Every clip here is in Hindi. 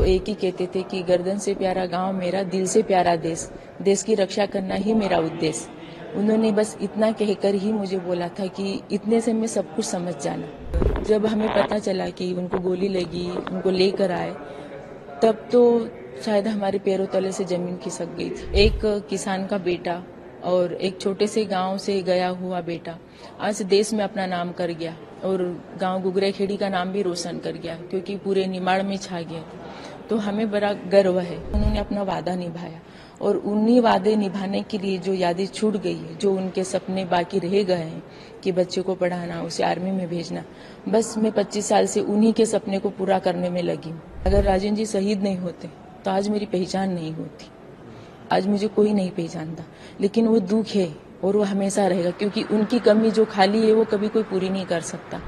एक ही कहते थे कि गर्दन से प्यारा गांव मेरा, दिल से प्यारा देश, देश की रक्षा करना ही मेरा उद्देश्य। उन्होंने बस इतना कहकर ही मुझे बोला था कि इतने से मैं सब कुछ समझ जाना। जब हमें पता चला कि उनको गोली लगी, उनको लेकर आए, तब तो शायद हमारे पैरों तले से जमीन खिसक गई थी। एक किसान का बेटा और एक छोटे से गांव से गया हुआ बेटा आज देश में अपना नाम कर गया और गांव गुगरेखेड़ी का नाम भी रोशन कर गया, क्योंकि पूरे निमाड़ में छा गया। तो हमें बड़ा गर्व है। उन्होंने अपना वादा निभाया और उन्हीं वादे निभाने के लिए जो यादें छूट गई है, जो उनके सपने बाकी रह गए हैं कि बच्चे को पढ़ाना, उसे आर्मी में भेजना, बस मैं 25 साल से उन्हीं के सपने को पूरा करने में लगी हूँ। अगर राजेंद्र जी शहीद नहीं होते तो आज मेरी पहचान नहीं होती, आज मुझे कोई नहीं पहचानता। लेकिन वो दुख है और वो हमेशा रहेगा, क्योंकि उनकी कमी जो खाली है वो कभी कोई पूरी नहीं कर सकता।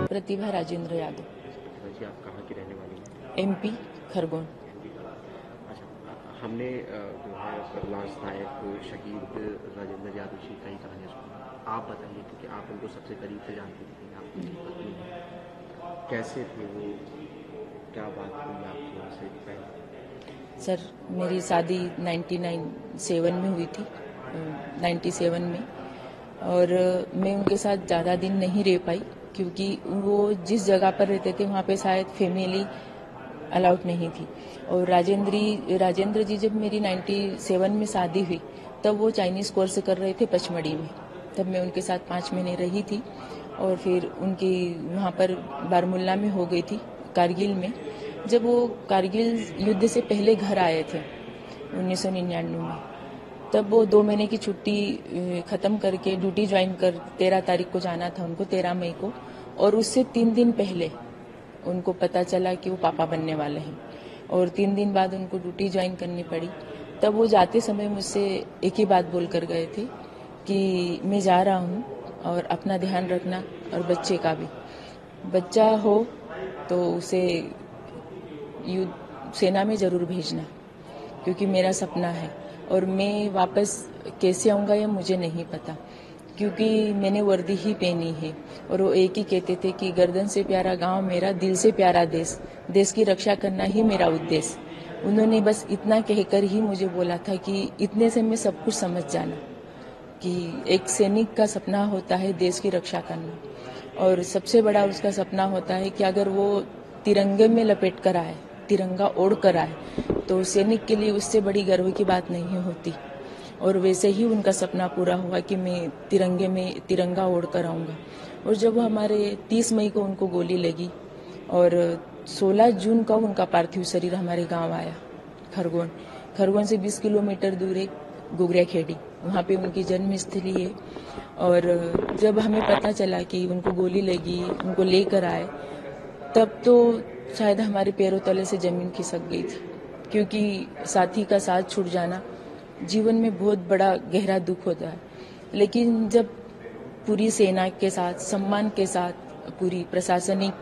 प्रतिभा राजेंद्र यादव। जी, आप कहाँ की रहने वाली हैं? एमपी खरगोन। अच्छा, हमने जो है लांस नायक शहीद राजेंद्र यादव जी की कहानियाँ सुनी। आप बताइए, क्योंकि आप उनको सबसे करीब से जानते थे, आप उनकी पत्नी हैं, कैसे थे वो, क्या बात हुई आपकी उनसे पहले? सर, मेरी शादी 97 में हुई थी, 97 में, और मैं उनके साथ ज़्यादा दिन नहीं रह पाई, क्योंकि वो जिस जगह पर रहते थे वहाँ पे शायद फैमिली अलाउड नहीं थी। और राजेंद्र जी जब मेरी 97 में शादी हुई तब वो चाइनीज़ कोर्स कर रहे थे पचमढ़ी में। तब मैं उनके साथ 5 महीने रही थी और फिर उनकी वहाँ पर बारमुल्ला में हो गई थी, कारगिल में। जब वो कारगिल युद्ध से पहले घर आए थे 1999 में, तब वो 2 महीने की छुट्टी खत्म करके ड्यूटी ज्वाइन कर 13 तारीख को जाना था उनको, 13 मई को, और उससे 3 दिन पहले उनको पता चला कि वो पापा बनने वाले हैं और 3 दिन बाद उनको ड्यूटी ज्वाइन करनी पड़ी। तब वो जाते समय मुझसे एक ही बात बोल कर गए थे कि मैं जा रहा हूँ और अपना ध्यान रखना और बच्चे का भी। बच्चा हो तो उसे सेना में जरूर भेजना, क्योंकि मेरा सपना है। और मैं वापस कैसे आऊँगा ये मुझे नहीं पता, क्योंकि मैंने वर्दी ही पहनी है। और वो एक ही कहते थे कि गर्दन से प्यारा गांव मेरा, दिल से प्यारा देश, देश की रक्षा करना ही मेरा उद्देश्य। उन्होंने बस इतना कहकर ही मुझे बोला था कि इतने से मैं सब कुछ समझ जाना कि एक सैनिक का सपना होता है देश की रक्षा करना, और सबसे बड़ा उसका सपना होता है कि अगर वो तिरंगे में लपेट कर आए, तिरंगा ओढ़ कर आए, तो सैनिक के लिए उससे बड़ी गर्व की बात नहीं होती। और वैसे ही उनका सपना पूरा हुआ कि मैं तिरंगे में तिरंगा ओढ़ कर आऊँगा। और जब हमारे 30 मई को उनको गोली लगी और 16 जून को उनका पार्थिव शरीर हमारे गांव आया, खरगोन से 20 किलोमीटर दूर है गुगरेखेड़ी, वहाँ पे उनकी जन्मस्थली है। और जब हमें पता चला कि उनको गोली लगी, उनको लेकर आए, तब तो शायद हमारे पैरों तले से जमीन खिसक गई थी, क्योंकि साथी का साथ छूट जाना जीवन में बहुत बड़ा गहरा दुख होता है। लेकिन जब पूरी सेना के साथ, सम्मान के साथ, पूरी प्रशासनिक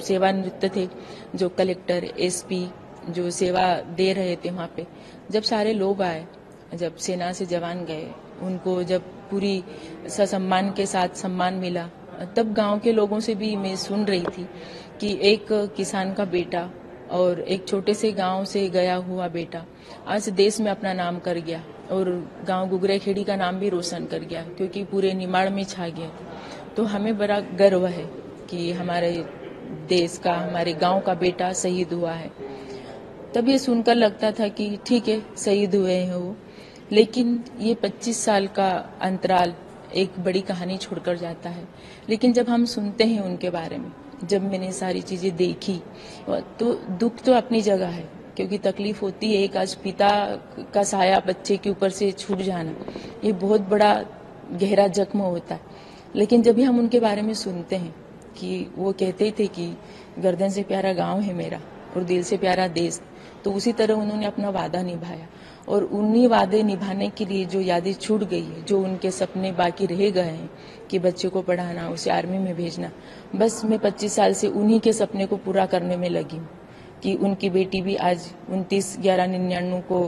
सेवानिवृत्त थे, जो कलेक्टर, एसपी जो सेवा दे रहे थे वहाँ पे, जब सारे लोग आए, जब सेना से जवान गए, उनको जब पूरी ससम्मान के साथ सम्मान मिला, तब गांव के लोगों से भी मैं सुन रही थी कि एक किसान का बेटा और एक छोटे से गांव से गया हुआ बेटा आज देश में अपना नाम कर गया और गांव गुगरेखेड़ी का नाम भी रोशन कर गया, क्योंकि पूरे निमाड़ में छा गया। तो हमें बड़ा गर्व है कि हमारे देश का, हमारे गांव का बेटा शहीद हुआ है। तब ये सुनकर लगता था कि ठीक है, शहीद हुए हैं वो, लेकिन ये 25 साल का अंतराल एक बड़ी कहानी छोड़कर जाता है। लेकिन जब हम सुनते हैं उनके बारे में, जब मैंने सारी चीजें देखी, तो दुख तो अपनी जगह है, क्योंकि तकलीफ होती है। एक आज पिता का साया बच्चे के ऊपर से छूट जाना, ये बहुत बड़ा गहरा जख्म होता है। लेकिन जब भी हम उनके बारे में सुनते हैं कि वो कहते थे कि गर्दन से प्यारा गांव है मेरा और दिल से प्यारा देश, तो उसी तरह उन्होंने अपना वादा निभाया और उन्हीं वादे निभाने के लिए जो यादें छूट गई है, जो उनके सपने बाकी रह गए हैं कि बच्चे को पढ़ाना, उसे आर्मी में भेजना, बस मैं 25 साल से उन्हीं के सपने को पूरा करने में लगी हूँ कि उनकी बेटी भी आज 29/11/99 को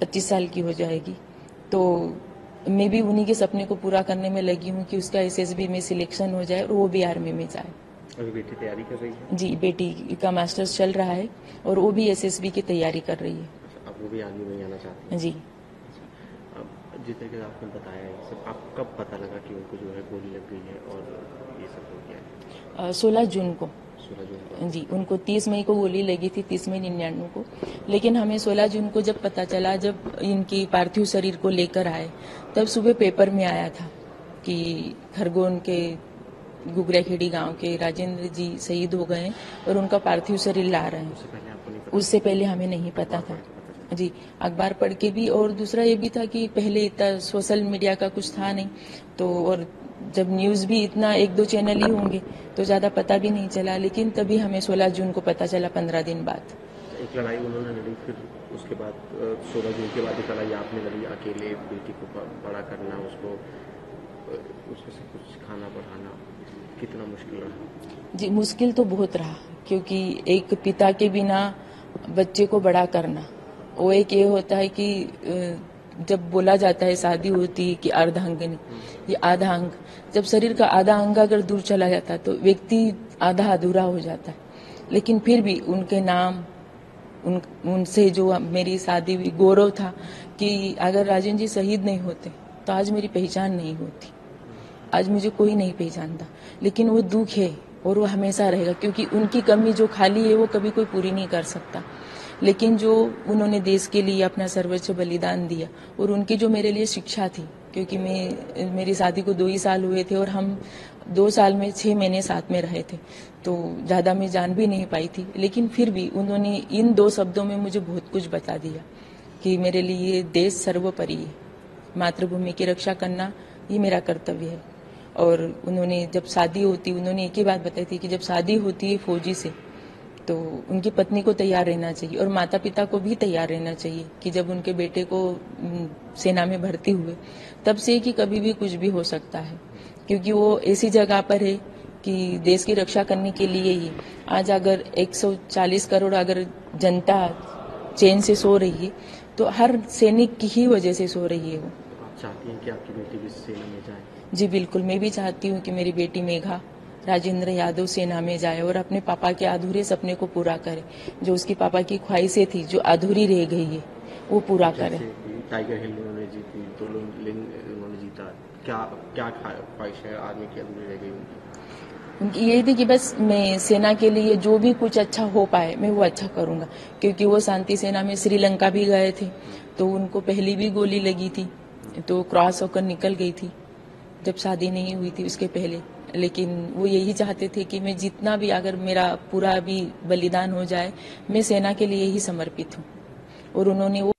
25 साल की हो जाएगी। तो मैं भी उन्हीं के सपने को पूरा करने में लगी हूँ कि उसका एसएसबी में सिलेक्शन हो जाए और वो भी आर्मी में जाए। अभी बेटी तैयारी कर रही है? जी, बेटी का मास्टर्स चल रहा है और वो भी एसएसबी की तैयारी कर रही है। अब वो भी आर्मी में आना चाहती है? जी। अब जिस तरीके से आपने बताया है सब, आप कब पता लगा कि उनको जो है गोली लग गई है और ये सब हो गया है? 16 जून को। 16 जून को? जी, उनको 30 मई को गोली लगी थी, 30 मई 99 को। लेकिन हमें 16 जून को जब पता चला, जब इनकी पार्थिव शरीर को लेकर आए, तब सुबह पेपर में आया था कि खरगोन के गुगराखेड़ी गांव के राजेंद्र जी शहीद हो गए और उनका पार्थिव शरीर ला रहे हैं। उससे पहले हमें नहीं पता था। जी, अखबार पढ़ के भी, और दूसरा ये भी था कि पहले इतना सोशल मीडिया का कुछ था नहीं, तो और जब न्यूज भी इतना 1-2 चैनल ही होंगे तो ज्यादा पता भी नहीं चला। लेकिन तभी हमें 16 जून को पता चला, 15 दिन बाद। एक लड़ाई उन्होंने लड़ी, फिर उसके बाद 16 जून के बाद एक लड़ाई आपने लड़ी अकेले, बेटी को बड़ा करना, उसको सब कुछ सिखाना पढ़ाना, कितना मुश्किल रहा? जी, मुश्किल तो बहुत रहा, क्योंकि एक पिता के बिना बच्चे को बड़ा करना, वो एक ये होता है कि जब बोला जाता है शादी होती है कि अर्धांगिनी, ये आधा अंग, जब शरीर का आधा अंग अगर दूर चला जाता है तो व्यक्ति आधा अधूरा हो जाता है। लेकिन फिर भी उनके नाम, उनसे जो मेरी शादी हुई, गौरव था कि अगर राजेंद्र जी शहीद नहीं होते तो आज मेरी पहचान नहीं होती, आज मुझे कोई नहीं पहचानता। लेकिन वो दुख है और वो हमेशा रहेगा, क्योंकि उनकी कमी जो खाली है वो कभी कोई पूरी नहीं कर सकता। लेकिन जो उन्होंने देश के लिए अपना सर्वोच्च बलिदान दिया, और उनकी जो मेरे लिए शिक्षा थी, क्योंकि मेरी शादी को 2 ही साल हुए थे और हम 2 साल में 6 महीने साथ में रहे थे, तो ज्यादा मैं जान भी नहीं पाई थी। लेकिन फिर भी उन्होंने इन 2 शब्दों में मुझे बहुत कुछ बता दिया कि मेरे लिए देश सर्वोपरि है, मातृभूमि की रक्षा करना ये मेरा कर्तव्य है। और उन्होंने जब शादी होती, उन्होंने एक ही बात बताई थी कि जब शादी होती है फौजी से तो उनकी पत्नी को तैयार रहना चाहिए और माता पिता को भी तैयार रहना चाहिए कि जब उनके बेटे को सेना में भर्ती हुए, तब से कि कभी भी कुछ भी हो सकता है, क्योंकि वो ऐसी जगह पर है कि देश की रक्षा करने के लिए ही आज अगर 140 करोड़ अगर जनता चैन से सो रही है तो हर सैनिक की ही वजह से सो रही है। वो चाहती हैं कि आपकी बेटी भी सेना में जाए? जी बिल्कुल, मैं भी चाहती हूँ कि मेरी बेटी मेघा राजेंद्र यादव सेना में जाए और अपने पापा के अधूरे सपने को पूरा करे, जो उसकी पापा की ख्वाहिशें थी जो अधूरी रह गई है वो पूरा करे। टाइगर हिल उन्होंने जीती, तो उन्होंने जीता, क्या ख्वाहिश है आर्मी की अधूरी रह गई उनकी? यही थी कि बस मैं सेना के लिए जो भी कुछ अच्छा हो पाए मैं वो अच्छा करूंगा, क्योंकि वो शांति सेना में श्रीलंका भी गए थे, तो उनको पहली भी गोली लगी थी तो क्रॉस होकर निकल गई थी जब शादी नहीं हुई थी उसके पहले। लेकिन वो यही चाहते थे कि मैं जितना भी, अगर मेरा पूरा भी बलिदान हो जाए, मैं सेना के लिए ही समर्पित हूँ, और उन्होंने वो